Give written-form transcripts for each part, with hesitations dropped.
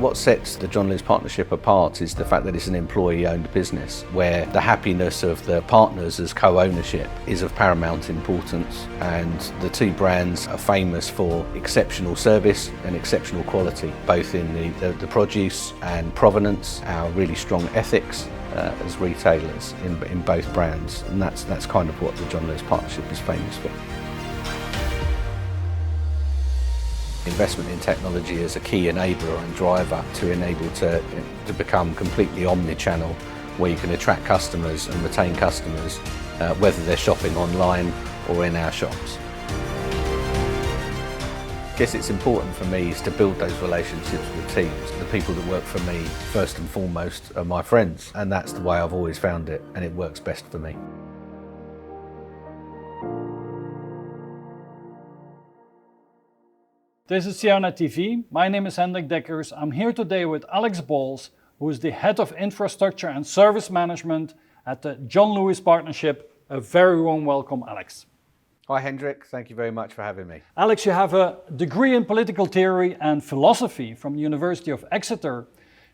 what sets the John Lewis Partnership apart is the fact that it's an employee-owned business where the happiness of the partners as co-ownership is of paramount importance, and the two brands are famous for exceptional service and exceptional quality, both in the produce and provenance, our really strong ethics as retailers in both brands, and that's kind of what the John Lewis Partnership is famous for. Investment in technology is a key enabler and driver to enable to become completely omni-channel, where you can attract customers and retain customers, whether they're shopping online or in our shops. I guess it's important for me is to build those relationships with teams. The people that work for me, first and foremost, are my friends, and that's the way I've always found it, and it works best for me. This is CIONET TV. My name is Hendrik Deckers. I'm here today with Alex Bowles, who is the Head of Infrastructure and Service Management at the John Lewis Partnership. A very warm welcome, Alex. Hi Hendrik, thank you very much for having me. Alex, you have a degree in political theory and philosophy from the University of Exeter.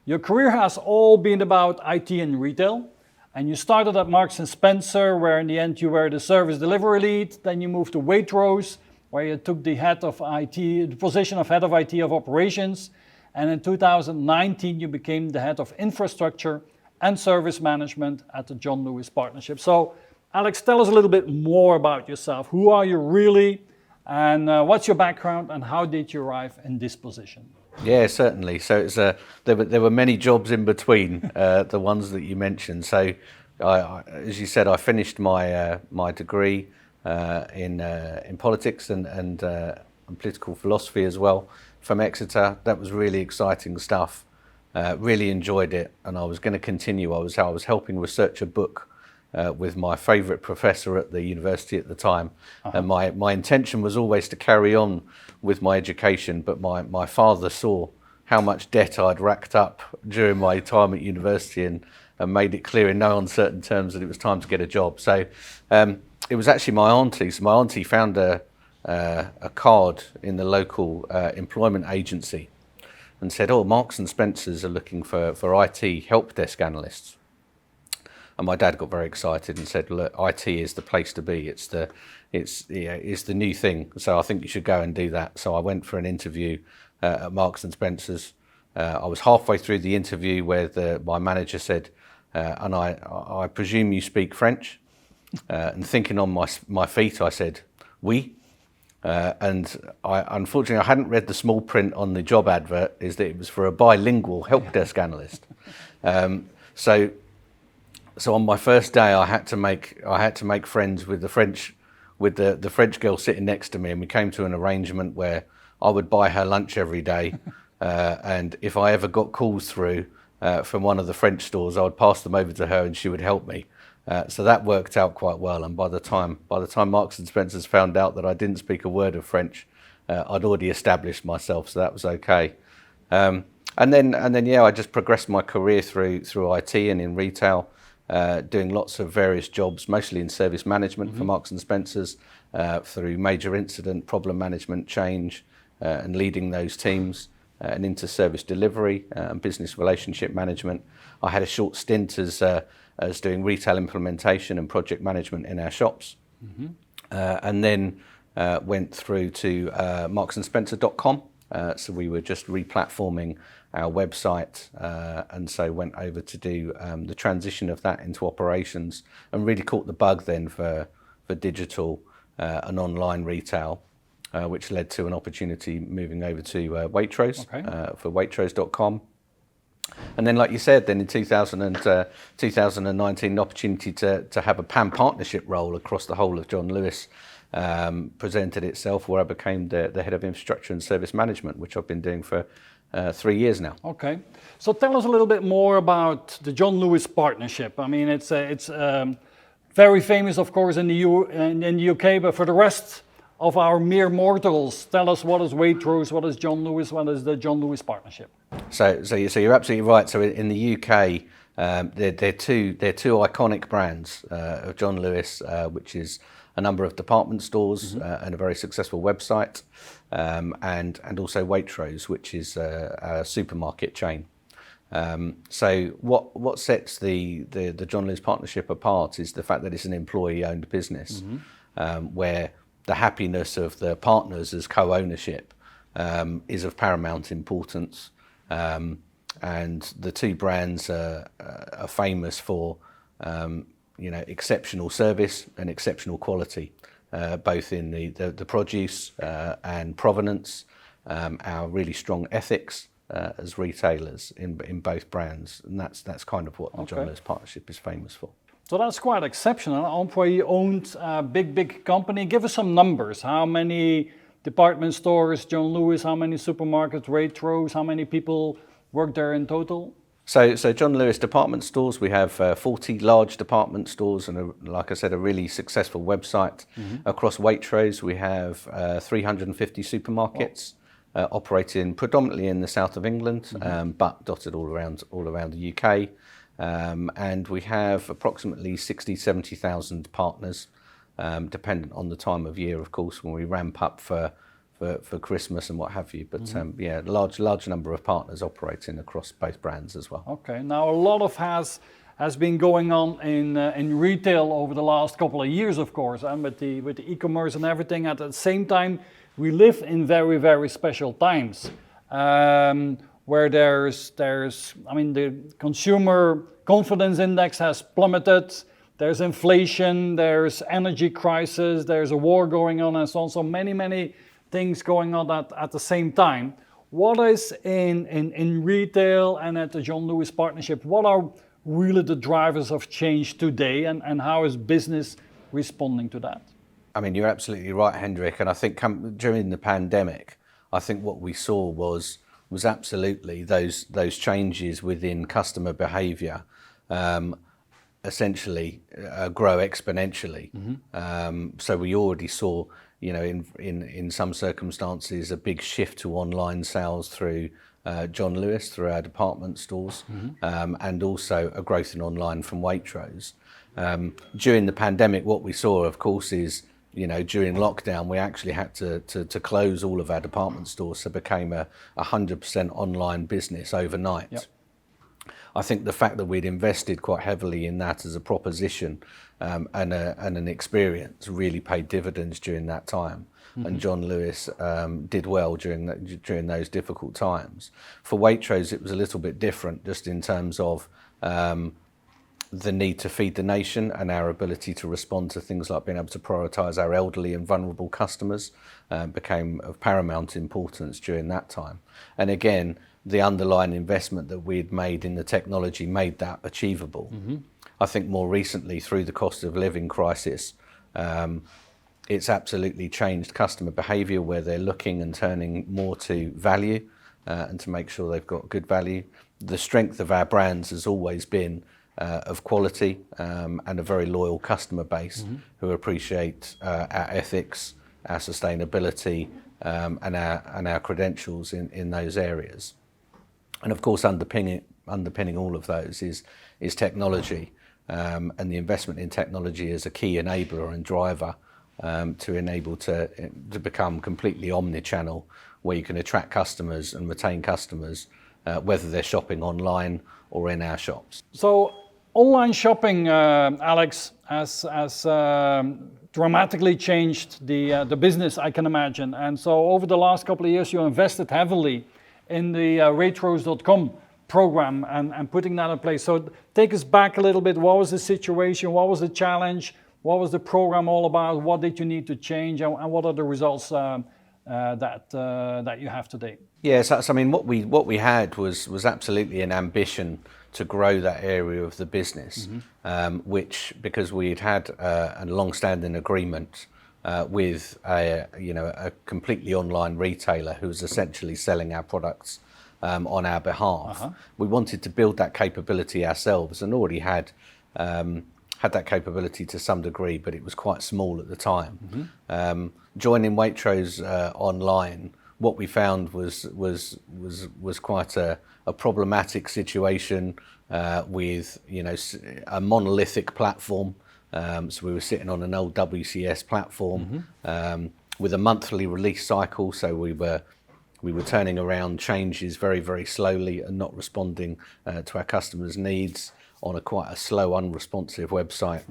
Your career has all been about IT and retail, and you started at Marks & Spencer, where in the end you were the service delivery lead. Then you moved to Waitrose, where you took the position of head of IT of operations, and in 2019 you became the head of infrastructure and service management at the John Lewis Partnership. So, Alex, tell us a little bit more about yourself. Who are you really, and what's your background, and how did you arrive in this position? Yeah, certainly. So it's there were many jobs in between the ones that you mentioned. So, as you said, I finished my degree in politics and political philosophy as well from Exeter. That was really exciting stuff. Really enjoyed it, and I was going to continue. I was helping research a book with my favourite professor at the university at the time, and my intention was always to carry on with my education. But my father saw how much debt I'd racked up during my time at university and made it clear in no uncertain terms that it was time to get a job. So. It was actually my auntie. So my auntie found a card in the local employment agency and said, "Oh, Marks and Spencers are looking for IT help desk analysts." And my dad got very excited and said, "Look, IT is the place to be. It's the new thing. So I think you should go and do that." So I went for an interview at Marks and Spencers. I was halfway through the interview where my manager said, "And I presume you speak French?" And thinking on my feet, I said, "Oui." And unfortunately, I hadn't read the small print on the job advert, is that it was for a bilingual help desk analyst. So on my first day, I had to make friends with the French girl sitting next to me, and we came to an arrangement where I would buy her lunch every day, and if I ever got calls through from one of the French stores, I would pass them over to her, and she would help me. So that worked out quite well, and by the time Marks and Spencers found out that I didn't speak a word of French, I'd already established myself, so that was okay. And then yeah, I just progressed my career through IT and in retail, doing lots of various jobs, mostly in service management for Marks and Spencers, through major incident, problem management, change, and leading those teams, and into service delivery and business relationship management. I had a short stint as doing retail implementation and project management in our shops, and then went through to marksandspencer.com. So we were just replatforming our website, and so went over to do the transition of that into operations, and really caught the bug then for digital and online retail, which led to an opportunity moving over to Waitrose, for Waitrose.com. And then, like you said, then in 2019, the opportunity to have a PAM partnership role across the whole of John Lewis presented itself, where I became the head of infrastructure and service management, which I've been doing for 3 years now. Okay, so tell us a little bit more about the John Lewis Partnership. I mean, it's very famous, of course, in the UK, but for the rest of our mere mortals, tell us, what is Waitrose, what is John Lewis, what is the John Lewis Partnership? So you're absolutely right. So in the UK, they're two iconic brands of John Lewis, which is a number of department stores and a very successful website, and also Waitrose, which is a supermarket chain. So what sets the John Lewis partnership apart is the fact that it's an employee-owned business, where the happiness of the partners as co-ownership is of paramount importance. And the two brands are famous for exceptional service and exceptional quality, both in the produce and provenance, our really strong ethics as retailers in both brands, and that's kind of what the John Lewis partnership is famous for. So that's quite exceptional. Employee-owned, big company. Give us some numbers. How many department stores, John Lewis? How many supermarkets, Waitrose? How many people work there in total? So John Lewis department stores, we have 40 large department stores and, like I said, a really successful website. Across Waitrose, we have 350 supermarkets operating predominantly in the south of England, but dotted all around the UK. And we have approximately 70,000 partners, dependent on the time of year, of course, when we ramp up for Christmas and what have you. But large number of partners operating across both brands as well. Okay, now a lot of has been going on in retail over the last couple of years, of course, and with the e-commerce and everything. At the same time, we live in very, very special times. Where the consumer confidence index has plummeted, there's inflation, there's energy crisis, there's a war going on, and so on. So many things going on at the same time. What is in retail and at the John Lewis partnership, what are really the drivers of change today, and how is business responding to that? I mean, you're absolutely right, Hendrik, and I think during the pandemic, I think what we saw was absolutely those changes within customer behaviour essentially grow exponentially. So we already saw, in some circumstances, a big shift to online sales through John Lewis, through our department stores, and also a growth in online from Waitrose. During the pandemic, what we saw, of course, is during lockdown, we actually had to close all of our department stores, so it became a 100% online business overnight. Yep. I think the fact that we'd invested quite heavily in that as a proposition and an experience really paid dividends during that time. And John Lewis did well during those difficult times. For Waitrose, it was a little bit different, just in terms of the need to feed the nation and our ability to respond to things like being able to prioritise our elderly and vulnerable customers became of paramount importance during that time. And again, the underlying investment that we'd made in the technology made that achievable. I think more recently, through the cost of living crisis, it's absolutely changed customer behaviour, where they're looking and turning more to value and to make sure they've got good value. The strength of our brands has always been of quality and a very loyal customer base who appreciate our ethics, our sustainability, and our credentials in those areas. And of course, underpinning all of those is technology, and the investment in technology is a key enabler and driver to enable to become completely omni-channel, where you can attract customers and retain customers, whether they're shopping online or in our shops. So online shopping, Alex, has dramatically changed the business, I can imagine. And so over the last couple of years, you invested heavily in the Waitrose.com program and putting that in place. So take us back a little bit. What was the situation? What was the challenge? What was the program all about? What did you need to change? And what are the results that you have today? Yes, I mean, what we had was absolutely an ambition to grow that area of the business, which, because we had a long-standing agreement with a completely online retailer who was essentially selling our products on our behalf. We wanted to build that capability ourselves, and already had that capability to some degree, but it was quite small at the time. Joining Waitrose online, what we found was quite a problematic situation with a monolithic platform So we were sitting on an old WCS platform with a monthly release cycle. So we were turning around changes very, very slowly and not responding to our customers' needs on quite a slow, unresponsive website.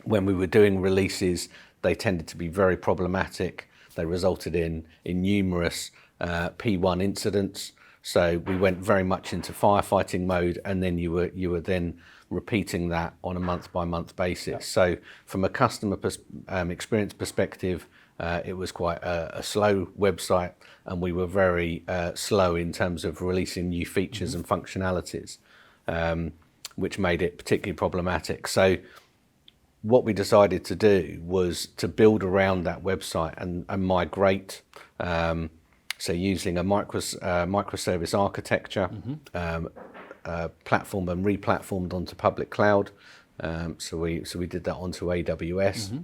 When we were doing releases, they tended to be very problematic. They resulted in numerous P1 incidents. So we went very much into firefighting mode, and then you were then repeating that on a month-by-month basis. Yeah. So from a customer experience perspective, it was quite a slow website, and we were very slow in terms of releasing new features and functionalities, which made it particularly problematic. So what we decided to do was to build around that website and migrate, so using a microservice architecture, platform and re-platformed onto public cloud. So we did that onto AWS.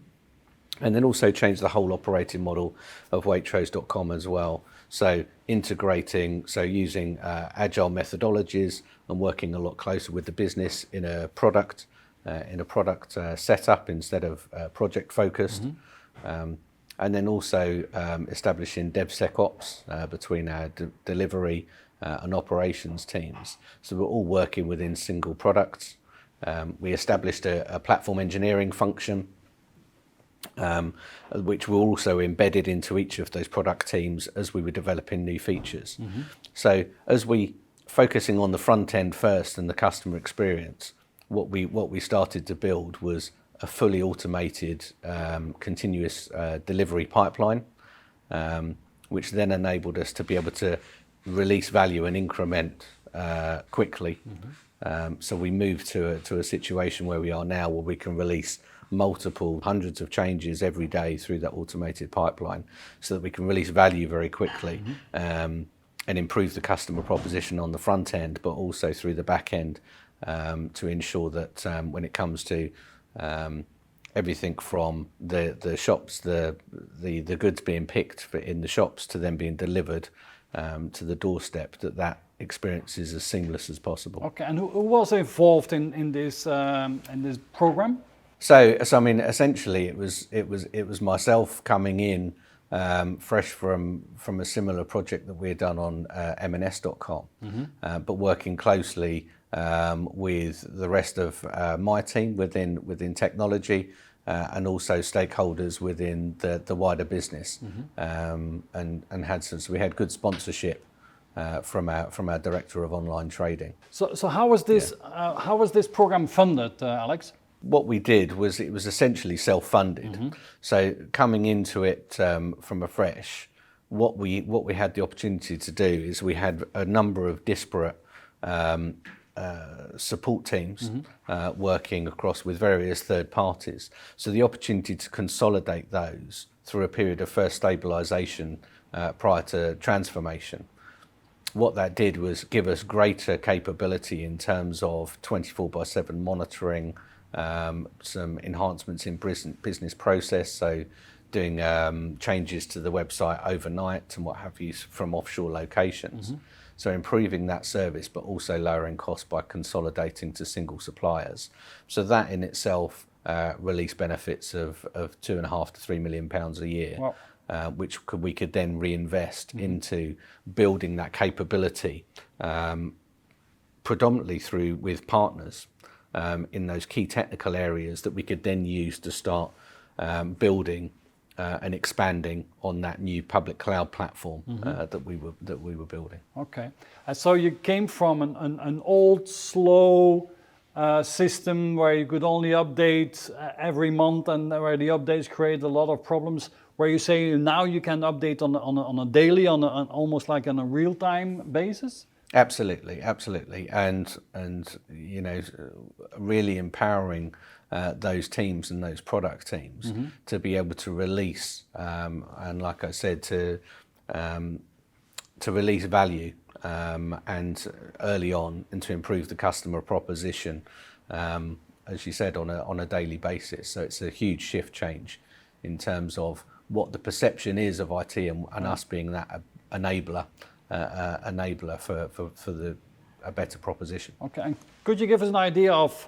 And then also changed the whole operating model of Waitrose.com as well. So integrating, so using agile methodologies and working a lot closer with the business in a product setup instead of project focused. And then also establishing DevSecOps between our delivery and operations teams. So we're all working within single products. We established a platform engineering function, which were also embedded into each of those product teams as we were developing new features. So as we focusing on the front end first and the customer experience, what we started to build was a fully automated continuous delivery pipeline, which then enabled us to be able to release value and increment quickly. So we moved to a situation where we are now, where we can release multiple hundreds of changes every day through that automated pipeline, so that we can release value very quickly and improve the customer proposition on the front end, but also through the back end to ensure that when it comes to everything from the shops, the goods being picked in the shops to them being delivered to the doorstep, that experience is as seamless as possible. Okay, and who was involved in this program? So I mean, essentially, it was myself coming in fresh from a similar project that we had done on M&S.com, but working closely with the rest of my team within technology and also stakeholders within the wider business, and had so we had good sponsorship from our director of online trading. So how was this how was this program funded, Alex? What we did was it was essentially self-funded. So coming into it from afresh, what we had the opportunity to do is we had a number of disparate support teams working across with various third parties. So the opportunity to consolidate those through a period of first stabilisation prior to transformation. What that did was give us greater capability in terms of 24/7 monitoring, some enhancements in business process, so doing changes to the website overnight and what have you from offshore locations. So improving that service, but also lowering costs by consolidating to single suppliers. So that in itself released benefits of £2.5 to £3 million a year. Wow. Which we could then reinvest into building that capability, predominantly with partners in those key technical areas that we could then use to start building and expanding on that new public cloud platform that we were building. Okay, so you came from an old, slow system where you could only update every month, and where the updates create a lot of problems. Where you say now you can update on a daily, on almost like on a real-time basis. Absolutely, and you know, really empowering those teams and those product teams to be able to release and, like I said, to release value and early on, and to improve the customer proposition, as you said, on a daily basis. So it's a huge shift change in terms of what the perception is of IT and us being that enabler for a better proposition. Okay, and could you give us an idea of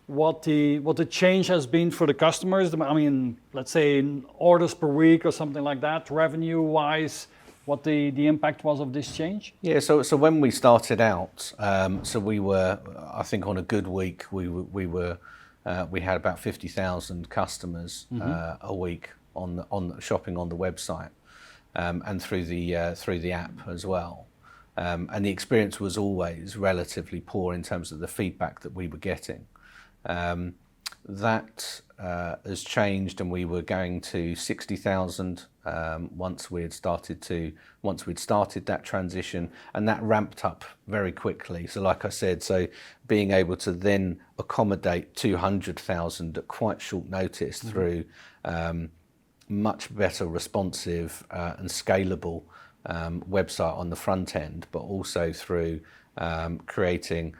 what the change has been for the customers? I mean, let's say in orders per week or something like that, revenue-wise, what the impact was of this change? Yeah, so when we started out, so we were, I think on a good week, we had about 50,000 customers a week on shopping on the website, and through the app as well. And the experience was always relatively poor in terms of the feedback that we were getting. That has changed, and we were going to 60,000 once we'd started that transition, and that ramped up very quickly. So like I said, so being able to then accommodate 200,000 at quite short notice through much better responsive and scalable website on the front end, but also through creating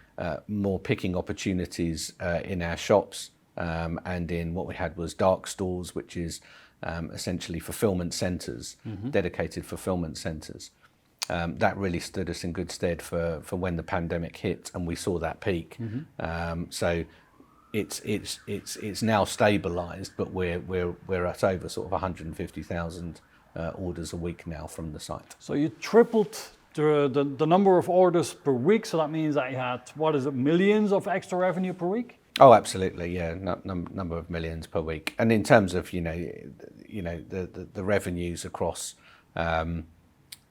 more picking opportunities in our shops, and in what we had was dark stores, which is essentially fulfillment centres, dedicated fulfillment centres. That really stood us in good stead for when the pandemic hit and we saw that peak. So it's now stabilised, but we're at over sort of 150,000 orders a week now from the site. So you tripled the number of orders per week. So that means that you had, what is it, millions of extra revenue per week? Oh, absolutely, yeah, number of millions per week. And in terms of the revenues across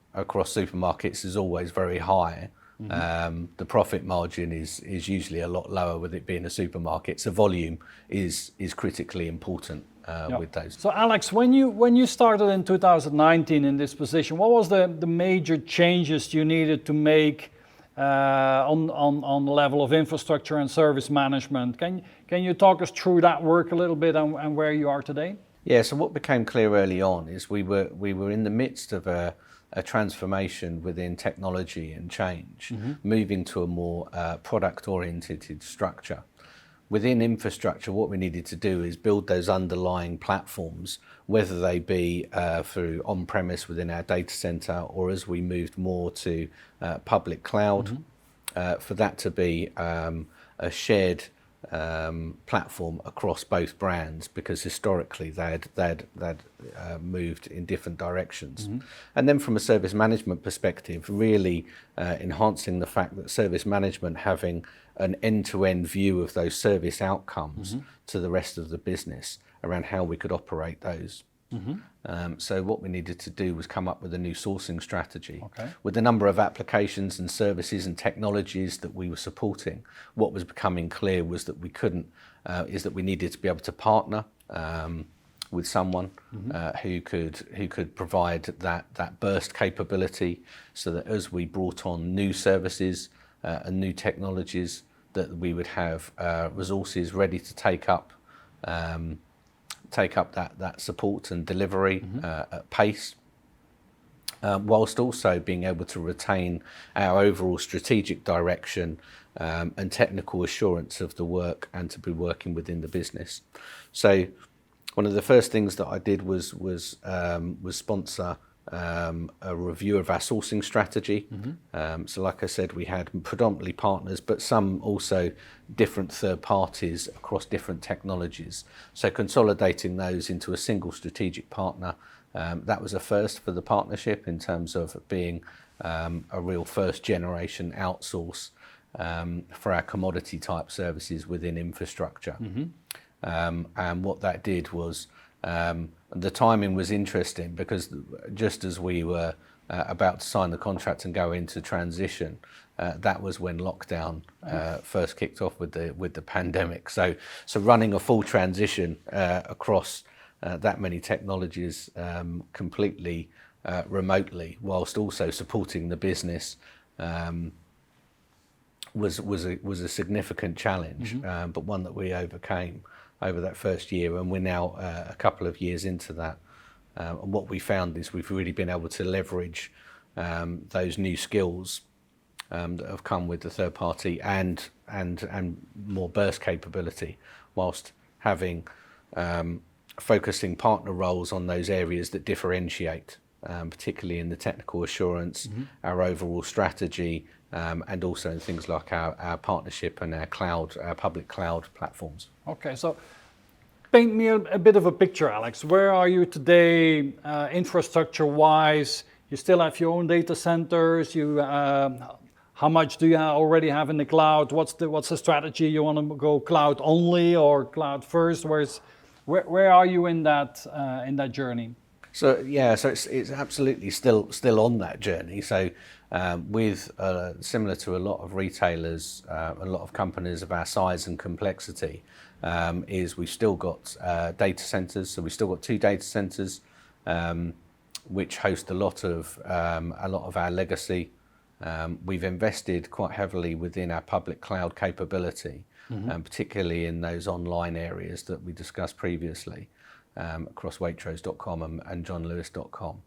supermarkets is always very high. The profit margin is usually a lot lower with it being a supermarket. So volume is critically important with those. So Alex, when you started in 2019 in this position, what was the major changes you needed to make on the level of infrastructure and service management? Can you talk us through that work a little bit and where you are today? Yeah, so what became clear early on is we were in the midst of a transformation within technology and change, moving to a more product-oriented structure. Within infrastructure, what we needed to do is build those underlying platforms, whether they be through on-premise within our data center, or as we moved more to public cloud, for that to be a shared platform across both brands, because historically they'd moved in different directions. And then from a service management perspective, really enhancing the fact that service management having an end-to-end view of those service outcomes to the rest of the business around how we could operate those. So what we needed to do was come up with a new sourcing strategy. With the number of applications and services and technologies that we were supporting, what was becoming clear was that we needed to be able to partner with someone who could provide that burst capability, so that as we brought on new services and new technologies, that we would have resources ready to take up that support and delivery at pace, whilst also being able to retain our overall strategic direction and technical assurance of the work, and to be working within the business. So one of the first things that I did was sponsor a review of our sourcing strategy. So like I said, we had predominantly partners, but some also different third parties across different technologies. So consolidating those into a single strategic partner, that was a first for the partnership in terms of being a real first generation outsource for our commodity type services within infrastructure. And what that did was, the timing was interesting, because just as we were about to sign the contract and go into transition, that was when lockdown first kicked off with the pandemic. So running a full transition across that many technologies completely remotely, whilst also supporting the business, was a significant challenge, but one that we overcame over that first year, and we're now a couple of years into that. And what we found is we've really been able to leverage those new skills that have come with the third party and more burst capability, whilst having focusing partner roles on those areas that differentiate particularly in the technical assurance, our overall strategy, and also in things like our partnership and our public cloud platforms. Okay, so paint me a bit of a picture, Alex. Where are you today, infrastructure-wise? You still have your own data centers. How much do you already have in the cloud? What's the strategy? You want to go cloud only or cloud first? Where are you in that journey? So yeah, so it's absolutely still on that journey. So with similar to a lot of retailers, a lot of companies of our size and complexity, is we've still got data centers. So we've still got 2 data centers which host a lot of our legacy. We've invested quite heavily within our public cloud capability, particularly in those online areas that we discussed previously, across Waitrose.com and johnlewis.com.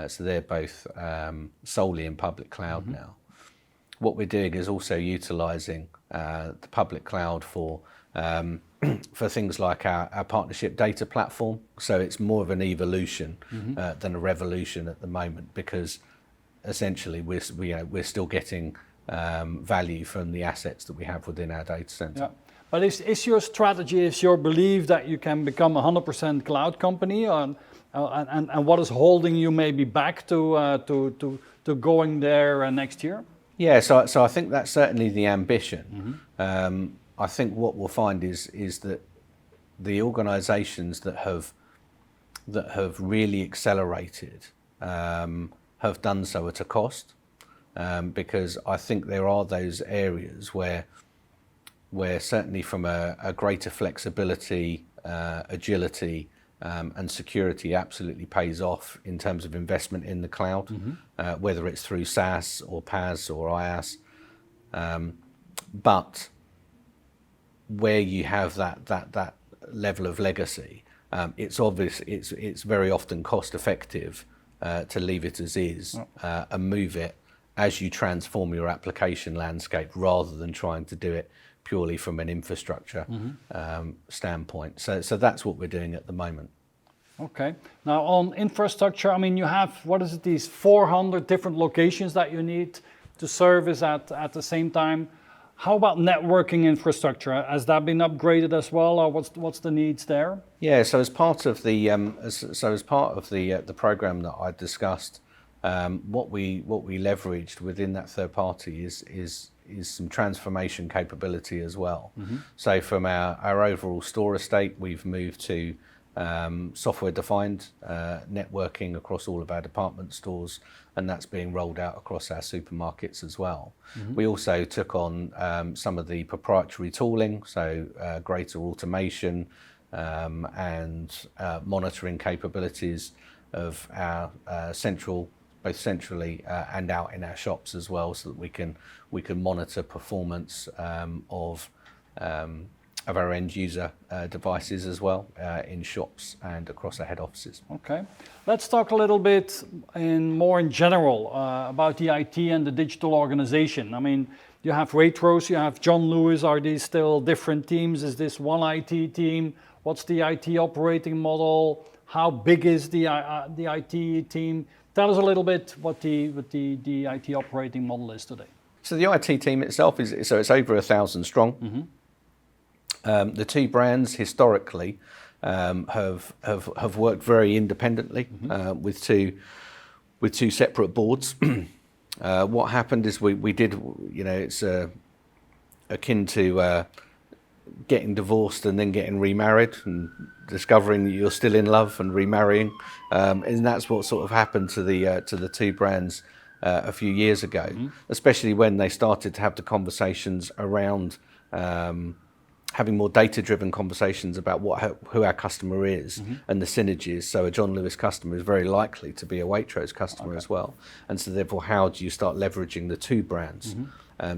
So they're both solely in public cloud now. What we're doing is also utilising the public cloud for things like our partnership data platform. So it's more of an evolution than a revolution at the moment, because essentially we're still getting value from the assets that we have within our data center. Yeah. But is your strategy, is your belief that you can become a 100% cloud company, and what is holding you maybe back to going there next year? Yeah, so I think that's certainly the ambition. I think what we'll find is that the organisations that have really accelerated have done so at a cost, because I think there are those areas where certainly from a greater flexibility, agility, and security absolutely pays off in terms of investment in the cloud, whether it's through SaaS or PaaS or IaaS. But where you have that level of legacy, it's obvious, it's very often cost effective to leave it as is and move it as you transform your application landscape, rather than trying to do it purely from an infrastructure standpoint. So that's what we're doing at the moment. Okay. Now on infrastructure, I mean, you have, what is it, these 400 different locations that you need to service at the same time. How about networking infrastructure? Has that been upgraded as well, or what's the needs there? Yeah. So as part of the the program that I discussed, what we leveraged within that third party is some transformation capability as well. So from our overall store estate, we've moved to software-defined networking across all of our department stores, and that's being rolled out across our supermarkets as well. We also took on some of the proprietary tooling, so greater automation and monitoring capabilities of our both centrally and out in our shops as well, so that we can monitor performance of our end user devices as well, in shops and across our head offices. Okay, let's talk a little bit more in general about the IT and the digital organization. I mean, you have Waitrose, you have John Lewis. Are these still different teams? Is this one IT team? What's the IT operating model? How big is the IT team? Tell us a little bit what the IT operating model is today. So the IT team itself it's over 1,000 strong. The 2 brands historically have worked very independently with two separate boards. What happened is we did, it's akin to getting divorced and then getting remarried and discovering that you're still in love and remarrying, and that's what sort of happened to the 2 brands a few years ago, especially when they started to have the conversations around having more data-driven conversations about who our customer is and the synergies. So a John Lewis customer is very likely to be a Waitrose customer as well. And so therefore, how do you start leveraging the 2 brands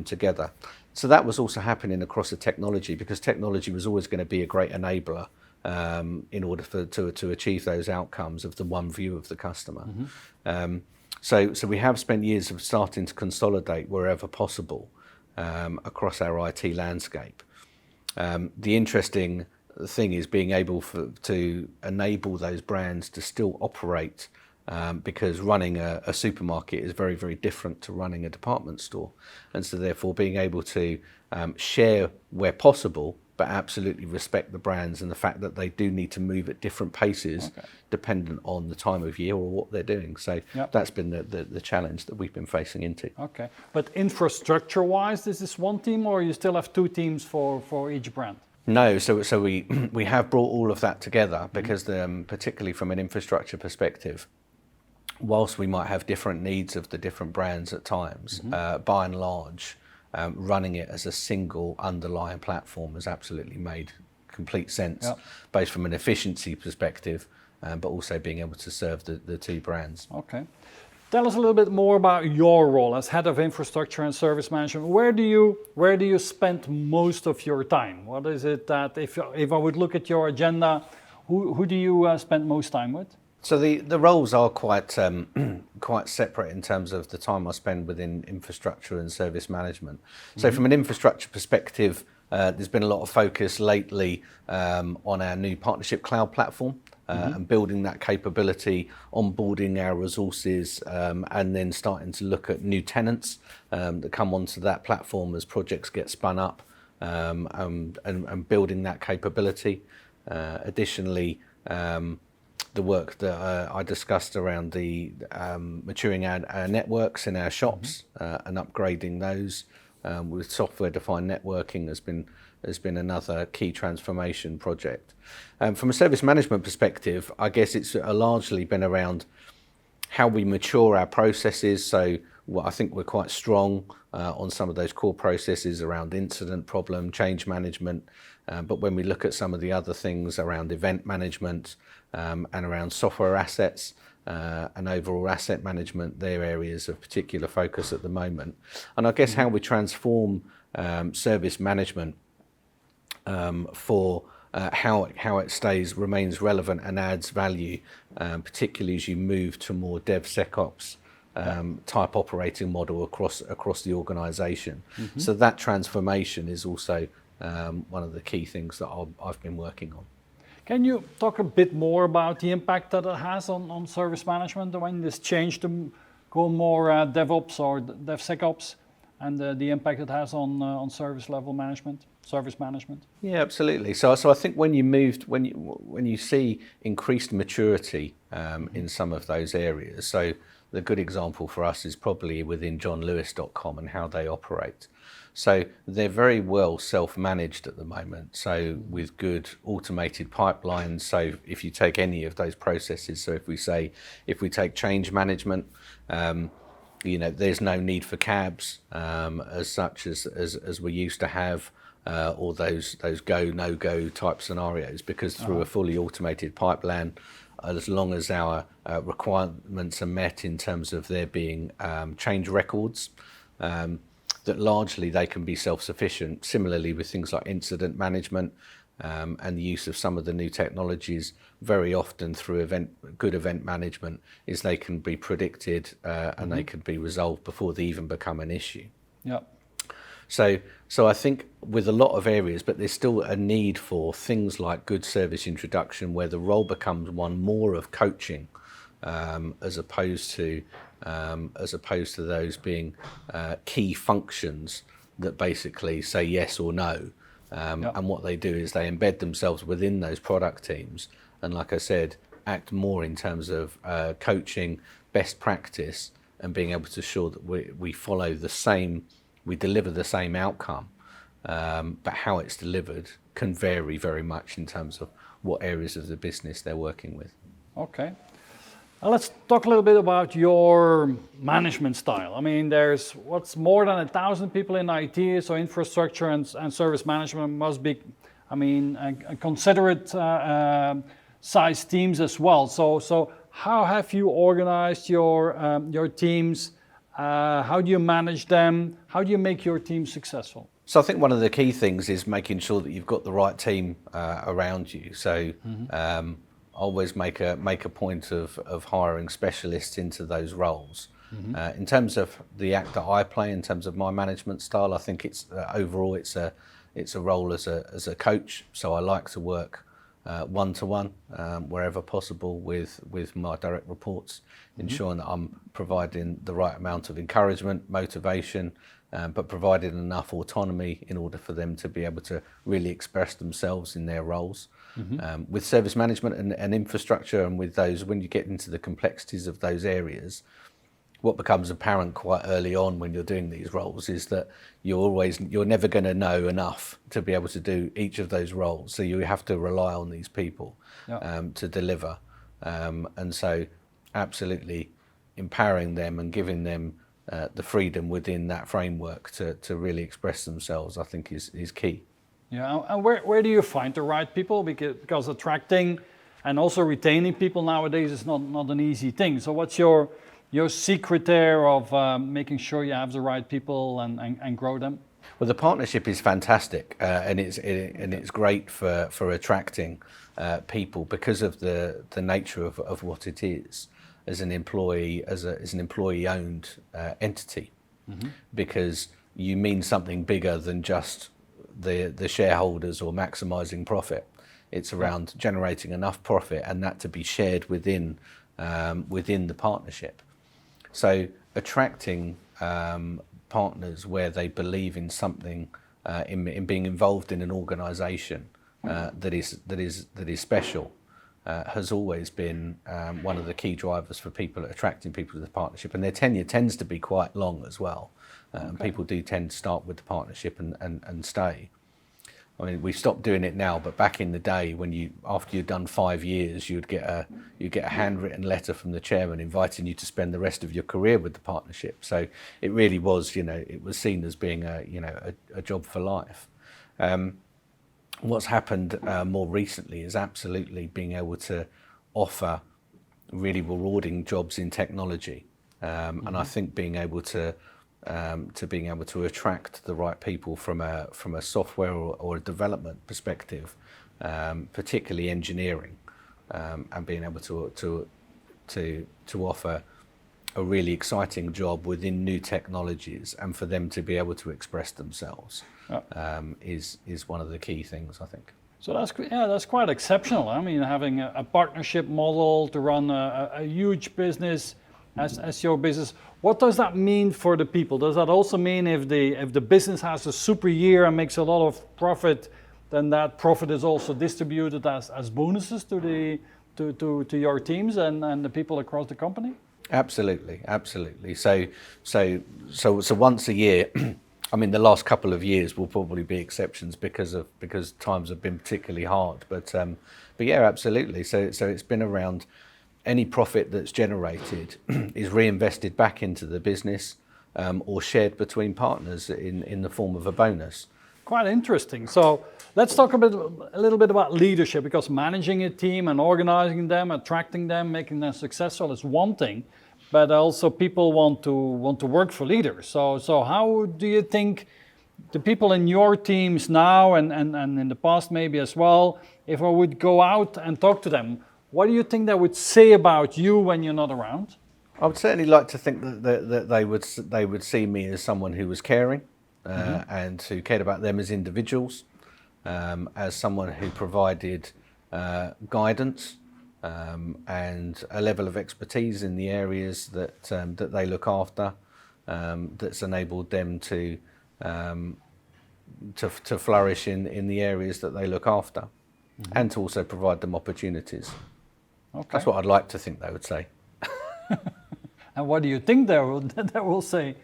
together? So that was also happening across the technology, because technology was always going to be a great enabler in order to achieve those outcomes of the one view of the customer. So we have spent years of starting to consolidate wherever possible across our IT landscape. The interesting thing is being able to enable those brands to still operate because running a supermarket is very, very different to running a department store. And so therefore being able to share where possible, but absolutely respect the brands and the fact that they do need to move at different paces dependent on the time of year or what they're doing. So that's been the challenge that we've been facing into. Okay, but infrastructure-wise, this is one team, or you still have two teams for each brand? No, so we have brought all of that together because particularly from an infrastructure perspective, whilst we might have different needs of the different brands at times, by and large, running it as a single underlying platform has absolutely made complete sense, both from an efficiency perspective, but also being able to serve the two brands. Okay. Tell us a little bit more about your role as head of infrastructure and service management. Where do you spend most of your time? What is it that, if I would look at your agenda, who do you spend most time with? So the roles are quite quite separate in terms of the time I spend within infrastructure and service management. So from an infrastructure perspective, there's been a lot of focus lately on our new partnership cloud platform and building that capability, onboarding our resources, and then starting to look at new tenants that come onto that platform as projects get spun up, and building that capability. Additionally, the work that I discussed around the maturing our networks in our shops and upgrading those with software-defined networking has been another key transformation project. From a service management perspective, I guess it's largely been around how we mature our processes. So I think we're quite strong on some of those core processes around incident problem, change management. But when we look at some of the other things around event management and around software assets and overall asset management, they're areas of particular focus at the moment. And I guess how we transform service management for how it remains relevant and adds value, particularly as you move to more DevSecOps type operating model across the organisation. So that transformation is also one of the key things that I've been working on. Can you talk a bit more about the impact that it has on service management when this change to go more DevOps or DevSecOps, and the impact it has on service management? Yeah, absolutely. So I think when you see increased maturity in some of those areas, so the good example for us is probably within johnlewis.com and how they operate. So they're very well self-managed at the moment, so with good automated pipelines. So if you take any of those processes, so if we take change management, there's no need for cabs as such as we used to have, or those go, no-go type scenarios, because through a fully automated pipeline, as long as our requirements are met in terms of there being change records, that largely they can be self-sufficient. Similarly with things like incident management and the use of some of the new technologies, very often through good event management, is they can be predicted and they can be resolved before they even become an issue. Yeah. So I think with a lot of areas, but there's still a need for things like good service introduction, where the role becomes one more of coaching, as opposed to those being key functions that basically say yes or no. And what they do is they embed themselves within those product teams, and like I said, act more in terms of coaching, best practice, and being able to ensure that we follow we deliver the same outcome, but how it's delivered can vary very much in terms of what areas of the business they're working with. Okay. Now let's talk a little bit about your management style. I mean, there's what's more than 1,000 people in IT, so infrastructure and service management must be, a considerate size teams as well. So how have you organized your teams? How do you manage them? How do you make your team successful? So I think one of the key things is making sure that you've got the right team around you. So always make a point of hiring specialists into those roles. In terms of the act that I play, in terms of my management style, I think it's overall it's a role as a coach. So I like to work one-to-one, wherever possible, with my direct reports, ensuring that I'm providing the right amount of encouragement, motivation, but providing enough autonomy in order for them to be able to really express themselves in their roles. With service management and infrastructure, and with those, when you get into the complexities of those areas, what becomes apparent quite early on when you're doing these roles is that you're never going to know enough to be able to do each of those roles. So you have to rely on these people to deliver. And so absolutely empowering them and giving them the freedom within that framework to really express themselves, I think is key. Yeah, and where do you find the right people? Because attracting and also retaining people nowadays is not an easy thing. So what's your secret there of making sure you have the right people and grow them? Well, the partnership is fantastic, and it's great for attracting people because of the nature of what it is as an employee, as an employee-owned entity, because you mean something bigger than just the shareholders or maximising profit. It's around generating enough profit and that to be shared within the partnership. So attracting partners where they believe in something, in being involved in an organisation that is special, has always been one of the key drivers for people attracting people to the partnership. And their tenure tends to be quite long as well. People do tend to start with the partnership and stay. I mean, we've stopped doing it now, but back in the day, when after you'd done 5 years, you'd get a handwritten letter from the chairman inviting you to spend the rest of your career with the partnership. So it really was, it was seen as being a job for life. What's happened more recently is absolutely being able to offer really rewarding jobs in technology, and I think being able to attract the right people from a software or a development perspective, particularly engineering, and being able to offer a really exciting job within new technologies, and for them to be able to express themselves is one of the key things, I think. So that's quite exceptional. I mean, having a partnership model to run a huge business as your business. What does that mean for the people? Does that also mean if the business has a super year and makes a lot of profit, then that profit is also distributed as bonuses to your teams and the people across the company? Absolutely. So once a year. I mean, the last couple of years will probably be exceptions because times have been particularly hard. But yeah, absolutely. So it's been around any profit that's generated is reinvested back into the business or shared between partners in the form of a bonus. Quite interesting. So let's talk a little bit about leadership, because managing a team and organizing them, attracting them, making them successful is one thing, but also people want to work for leaders. So how do you think the people in your teams now and in the past maybe as well, if I would go out and talk to them, what do you think they would say about you when you're not around? I would certainly like to think that they would see me as someone who was caring and who cared about them as individuals, as someone who provided guidance and a level of expertise in the areas that they look after, that's enabled them to flourish in the areas that they look after, and to also provide them opportunities. Okay. That's what I'd like to think they would say. And what do you think they will say?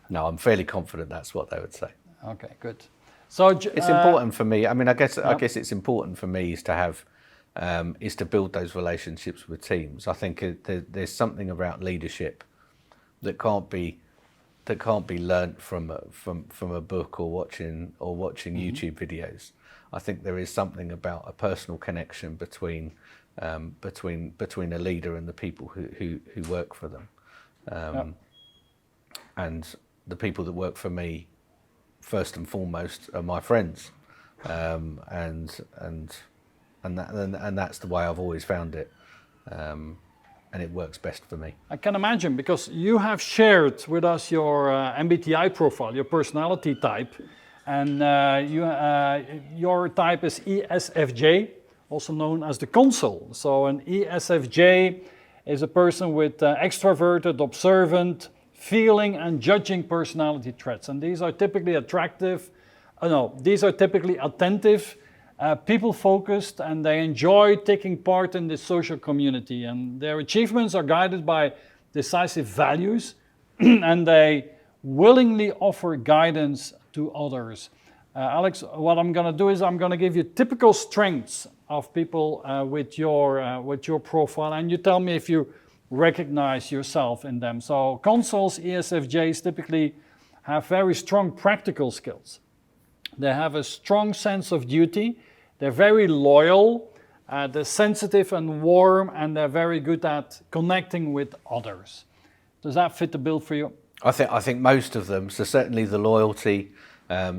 No, I'm fairly confident that's what they would say. Okay, good. So it's important for me. I mean, I guess it's important for me is to have is to build those relationships with teams. I think there's something about leadership that can't be learnt from a book or watching YouTube videos. I think there is something about a personal connection between a leader and the people who work for them, and the people that work for me, first and foremost, are my friends, and that's the way I've always found it, and it works best for me. I can imagine, because you have shared with us your MBTI profile, your personality type, and your type is ESFJ, also known as the consul. So an ESFJ is a person with extroverted, observant, feeling and judging personality traits, and these are typically attentive, people-focused, and they enjoy taking part in the social community, and their achievements are guided by decisive values and they willingly offer guidance to others. Alex, what I'm going to do is I'm going to give you typical strengths of people with your profile, and you tell me if you recognize yourself in them. So consuls, ESFJs typically have very strong practical skills. They have a strong sense of duty. They're very loyal. They're sensitive and warm, and they're very good at connecting with others. Does that fit the bill for you? I think most of them. So certainly the loyalty,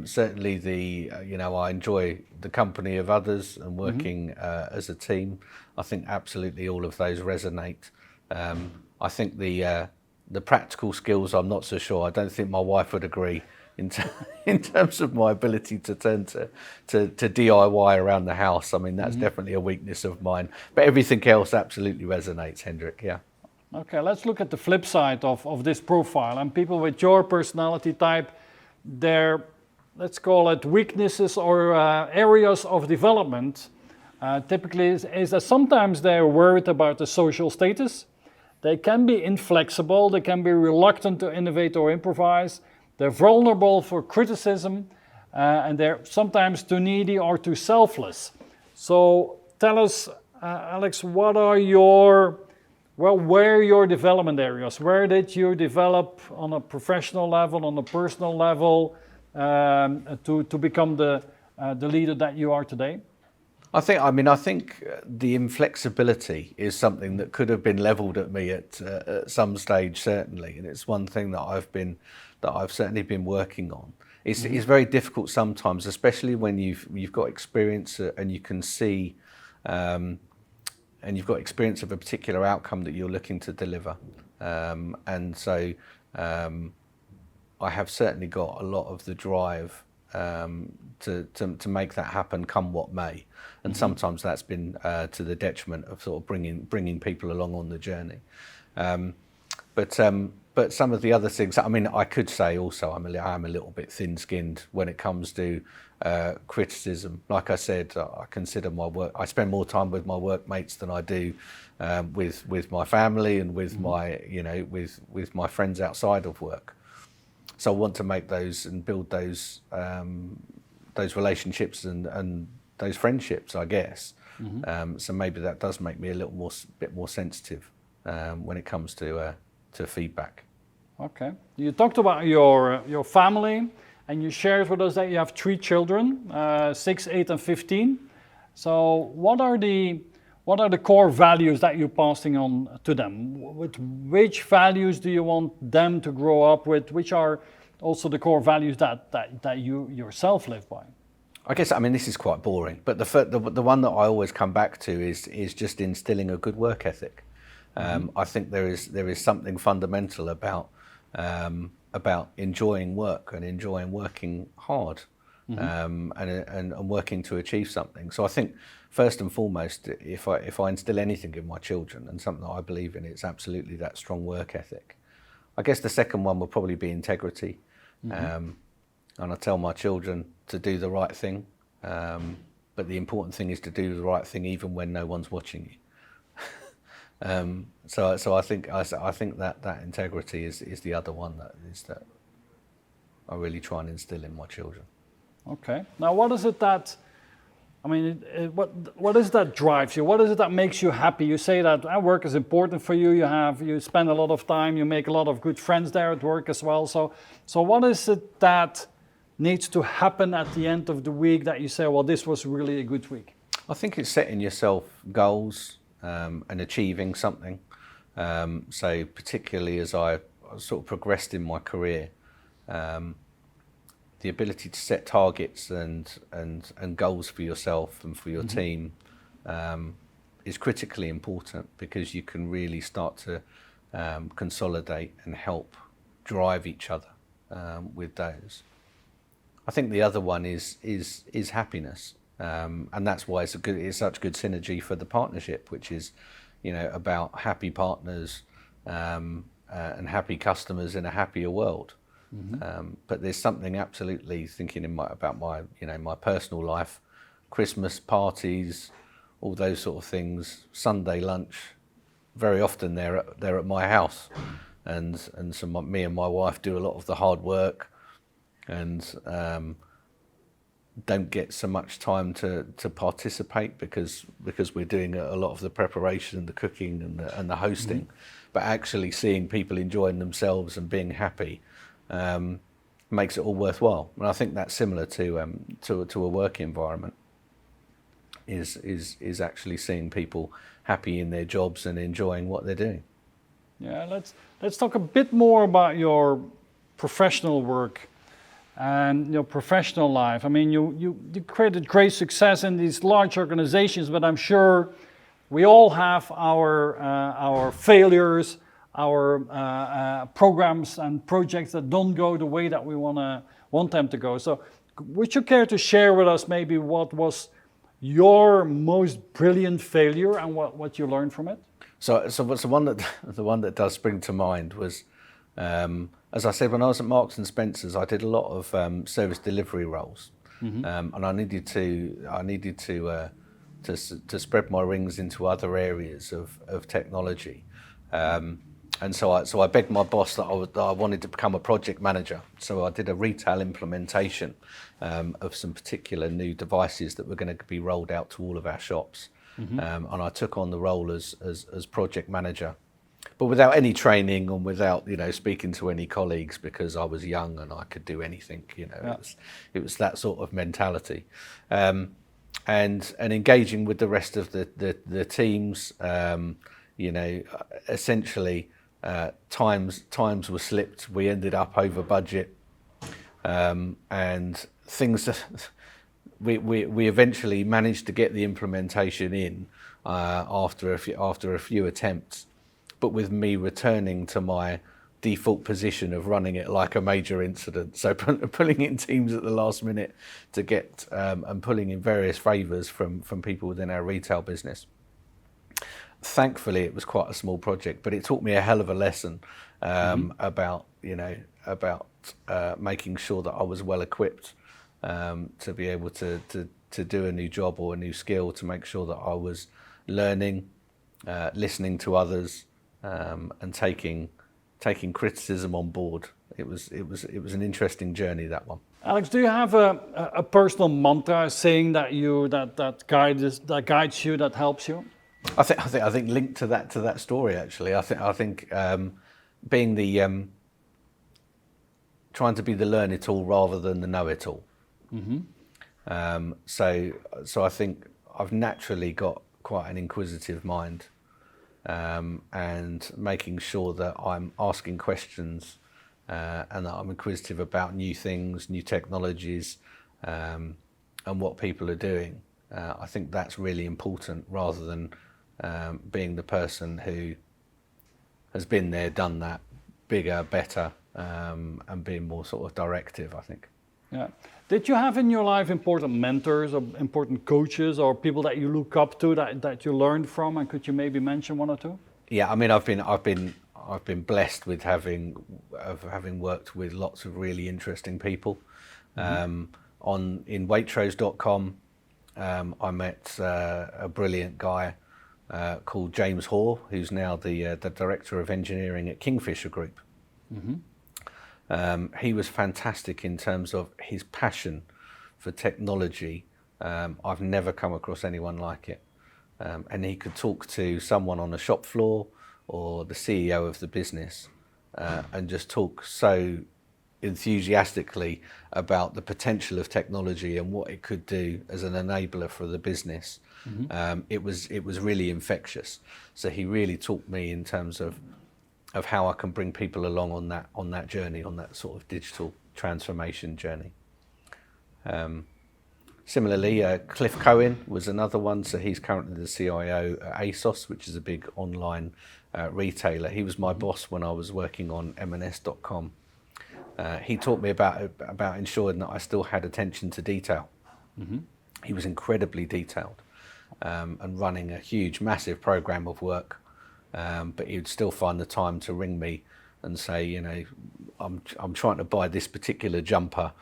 certainly the I enjoy the company of others and working as a team. I think absolutely all of those resonate. I think the practical skills, I'm not so sure. I don't think my wife would agree in terms of my ability to turn to DIY around the house. I mean, that's definitely a weakness of mine. But everything else absolutely resonates, Hendrik, yeah. Okay, let's look at the flip side of this profile. And people with your personality type, their, let's call it weaknesses or areas of development, typically is that sometimes they're worried about the social status. They can be inflexible, they can be reluctant to innovate or improvise. They're vulnerable for criticism, and they're sometimes too needy or too selfless. So tell us, Alex, what are where are your development areas? Where did you develop on a professional level, on a personal level, to become the leader that you are today? I think the inflexibility is something that could have been levelled at me at some stage, certainly, and it's one thing that I've certainly been working on. It's very difficult sometimes, especially when you've got experience and you can see, and you've got experience of a particular outcome that you're looking to deliver, and so I have certainly got a lot of the drive to make that happen, come what may. And sometimes that's been to the detriment of sort of bringing people along on the journey. But some of the other things, I mean, I could say also I am a little bit thin-skinned when it comes to criticism. Like I said, I consider my work. I spend more time with my workmates than I do with my family and with my with my friends outside of work. So I want to make those and build those relationships and those friendships, I guess. So maybe that does make me a bit more sensitive when it comes to feedback. Okay. You talked about your family, and you shared with us that you have 3 children, 6, 8, and 15. So what are the core values that you're passing on to them? Which values do you want them to grow up with? Which are also the core values that you yourself live by? I guess, I mean, this is quite boring, but the one that I always come back to is just instilling a good work ethic. I think there is something fundamental about enjoying work and enjoying working hard, and working to achieve something. So I think first and foremost, if I instill anything in my children and something that I believe in, it's absolutely that strong work ethic. I guess the second one would probably be integrity, and I tell my children to do the right thing, but the important thing is to do the right thing even when no one's watching you. So I think that integrity is the other one that I really try and instill in my children. Okay. Now, what is it that, I mean, what is that drives you? What is it that makes you happy? You say that work is important for you. You spend a lot of time. You make a lot of good friends there at work as well. So what is it that needs to happen at the end of the week that you say, well, this was really a good week? I think it's setting yourself goals. And achieving something. So particularly as I sort of progressed in my career, the ability to set targets and goals for yourself and for your team is critically important, because you can really start to consolidate and help drive each other with those. I think the other one is happiness, and that's why it's such good synergy for the partnership, which is, about happy partners and happy customers in a happier world. But there's something absolutely thinking about my personal life, Christmas parties, all those sort of things, Sunday lunch. Very often they're at my house, and so me and my wife do a lot of the hard work, and don't get so much time to participate because we're doing a lot of the preparation and the cooking and the hosting, but actually seeing people enjoying themselves and being happy makes it all worthwhile. And I think that's similar to a work environment. Is actually seeing people happy in their jobs and enjoying what they're doing. Yeah, let's talk a bit more about your professional work and your professional life. I mean, you created great success in these large organizations, but I'm sure we all have our failures, our programs and projects that don't go the way that we want them to go. So, would you care to share with us maybe what was your most brilliant failure and what you learned from it? So the one that does spring to mind was, as I said, when I was at Marks and Spencer's, I did a lot of service delivery roles, and I needed to spread my wings into other areas of technology, and so I begged my boss that I wanted to become a project manager. So I did a retail implementation of some particular new devices that were going to be rolled out to all of our shops, and I took on the role as project manager, but without any training and without speaking to any colleagues, because I was young and I could do anything. It was that sort of mentality, and engaging with the rest of the teams. Essentially. Times were slipped. We ended up over budget, and things. We eventually managed to get the implementation in after a few attempts, but with me returning to my default position of running it like a major incident. So pulling in teams at the last minute to get and pulling in various favours from people within our retail business. Thankfully, it was quite a small project, but it taught me a hell of a lesson about making sure that I was well equipped to be able to do a new job or a new skill, to make sure that I was learning, listening to others, and taking criticism on board. It was an interesting journey, that one. Alex, do you have a personal mantra, saying that guides you, that helps you? I think linked to that story, actually. I think being the trying to be the learn it all rather than the know it all. So I think I've naturally got quite an inquisitive mind, and making sure that I'm asking questions and that I'm inquisitive about new things, new technologies, and what people are doing. I think that's really important, rather than being the person who has been there, done that, bigger, better, and being more sort of directive, I think. Yeah. Did you have in your life important mentors or important coaches or people that you look up to that you learned from? And could you maybe mention one or two? Yeah, I mean, I've been blessed with having worked with lots of really interesting people. In Waitrose.com, I met a brilliant guy called James Hoare, who's now the director of engineering at Kingfisher Group. He was fantastic in terms of his passion for technology. I've never come across anyone like it. And he could talk to someone on the shop floor or the CEO of the business and just talk so enthusiastically about the potential of technology and what it could do as an enabler for the business. It was really infectious. So he really taught me in terms of how I can bring people along on that journey, on that sort of digital transformation journey. Similarly, Cliff Cohen was another one. So he's currently the CIO at ASOS, which is a big online retailer. He was my boss when I was working on M&S.com. He taught me about ensuring that I still had attention to detail. He was incredibly detailed and running a huge, massive program of work, but he would still find the time to ring me and say, you know, I'm trying to buy this particular jumper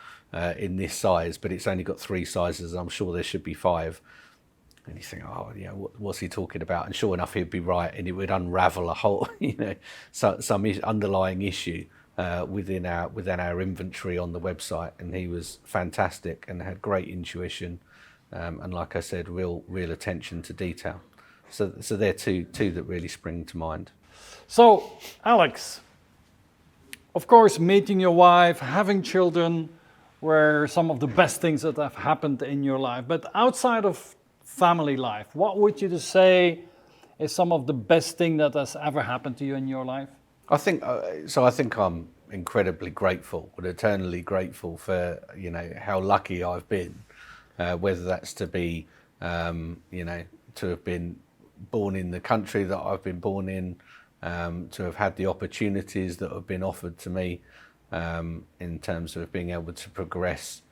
in this size, but it's only got 3 sizes. I'm sure there should be 5. And you think, oh, you know, what's he talking about? And sure enough, he'd be right, and it would unravel a whole, you know, some underlying issue within our inventory on the website. And he was fantastic and had great intuition, and like I said, real attention to detail. So they're two that really spring to mind. So, Alex, of course, meeting your wife, having children, were some of the best things that have happened in your life. But outside of family life, what would you say is some of the best thing that has ever happened to you in your life? I think so. I think I'm incredibly grateful, and eternally grateful for, you know, how lucky I've been. Whether that's to be, you know, to have been born in the country that I've been born in, to have had the opportunities that have been offered to me, in terms of being able to progress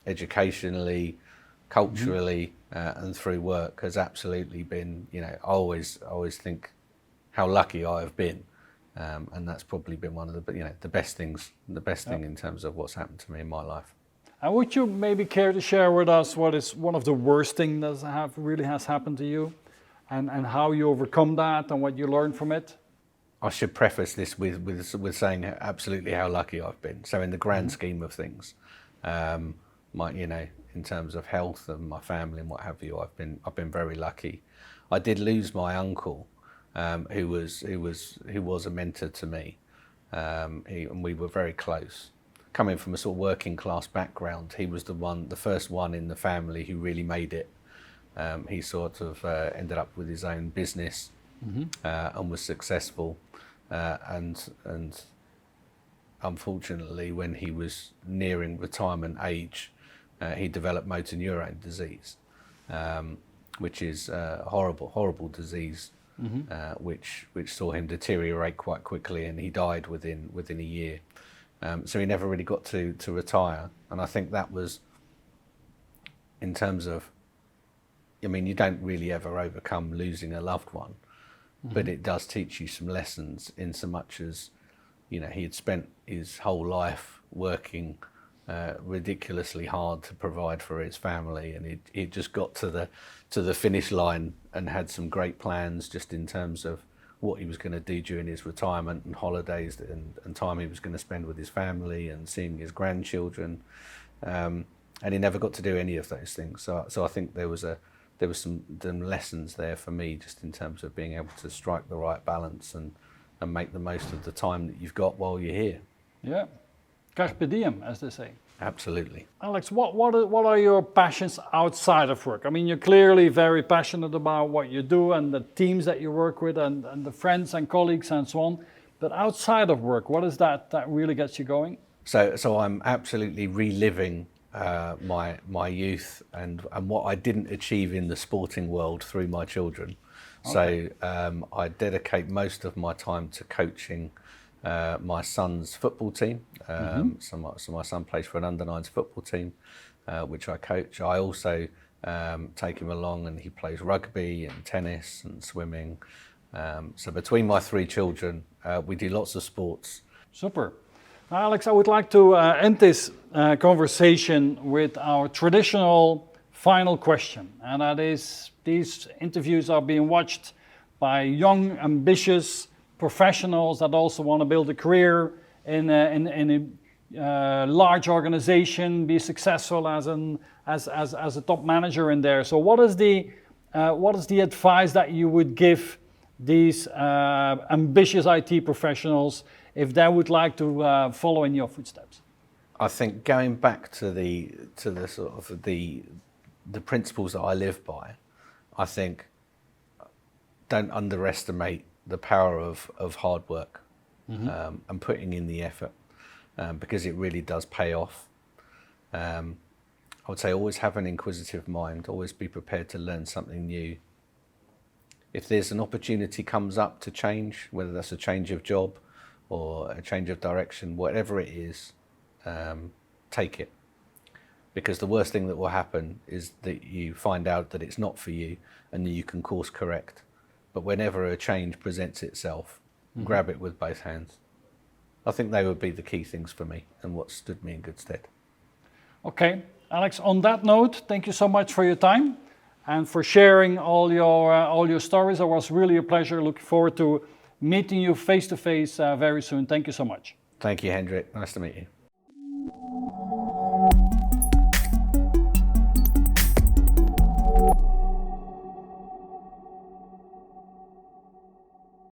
educationally, culturally, and through work, has absolutely been, you know, I always think how lucky I have been, and that's probably been one of the, you know, the best thing in terms of what's happened to me in my life. And would you maybe care to share with us what is one of the worst things that really has happened to you, and how you overcome that and what you learned from it? I should preface this with saying absolutely how lucky I've been. So in the grand scheme of things, you know, in terms of health and my family and what have you, I've been very lucky. I did lose my uncle, who was a mentor to me, and we were very close. Coming from a sort of working class background, he was the first one in the family who really made it. He sort of ended up with his own business, and was successful, and unfortunately, when he was nearing retirement age, he developed motor neurone disease, which is a horrible disease, which saw him deteriorate quite quickly, and he died within a year. So he never really got to retire, and I think that was, in terms of, I mean, you don't really ever overcome losing a loved one, but it does teach you some lessons, in so much as, you know, he had spent his whole life working ridiculously hard to provide for his family, and he just got to the finish line and had some great plans, just in terms of what he was going to do during his retirement and holidays, and time he was going to spend with his family and seeing his grandchildren, and he never got to do any of those things. So I think there was some lessons there for me, just in terms of being able to strike the right balance and make the most of the time that you've got while you're here. Yeah, carpe diem, as they say. Absolutely. Alex, what are your passions outside of work? I mean, you're clearly very passionate about what you do and the teams that you work with, and the friends and colleagues and so on. But outside of work, what is that really gets you going? So I'm absolutely reliving my youth and what I didn't achieve in the sporting world through my children. Okay. So I dedicate most of my time to coaching my son's football team. So my son plays for an under-9s football team, which I coach. I also take him along, and he plays rugby and tennis and swimming. So between my 3 children, we do lots of sports. Super. Now, Alex, I would like to end this conversation with our traditional final question, and that is, these interviews are being watched by young, ambitious professionals that also want to build a career in a large organization, be successful as a top manager in there. So what is the advice that you would give these ambitious IT professionals if they would like to follow in your footsteps? I think going back to the sort of the principles that I live by, I think don't underestimate the power of hard work, and putting in the effort, because it really does pay off. I would say always have an inquisitive mind, always be prepared to learn something new. If there's an opportunity comes up to change, whether that's a change of job or a change of direction, whatever it is, take it. Because the worst thing that will happen is that you find out that it's not for you and that you can course correct. But whenever a change presents itself, grab it with both hands. I think they would be the key things for me and what stood me in good stead. Okay, Alex, on that note, thank you so much for your time and for sharing all your stories. It was really a pleasure. Looking forward to meeting you face to face very soon. Thank you so much. Thank you, Hendrik. Nice to meet you.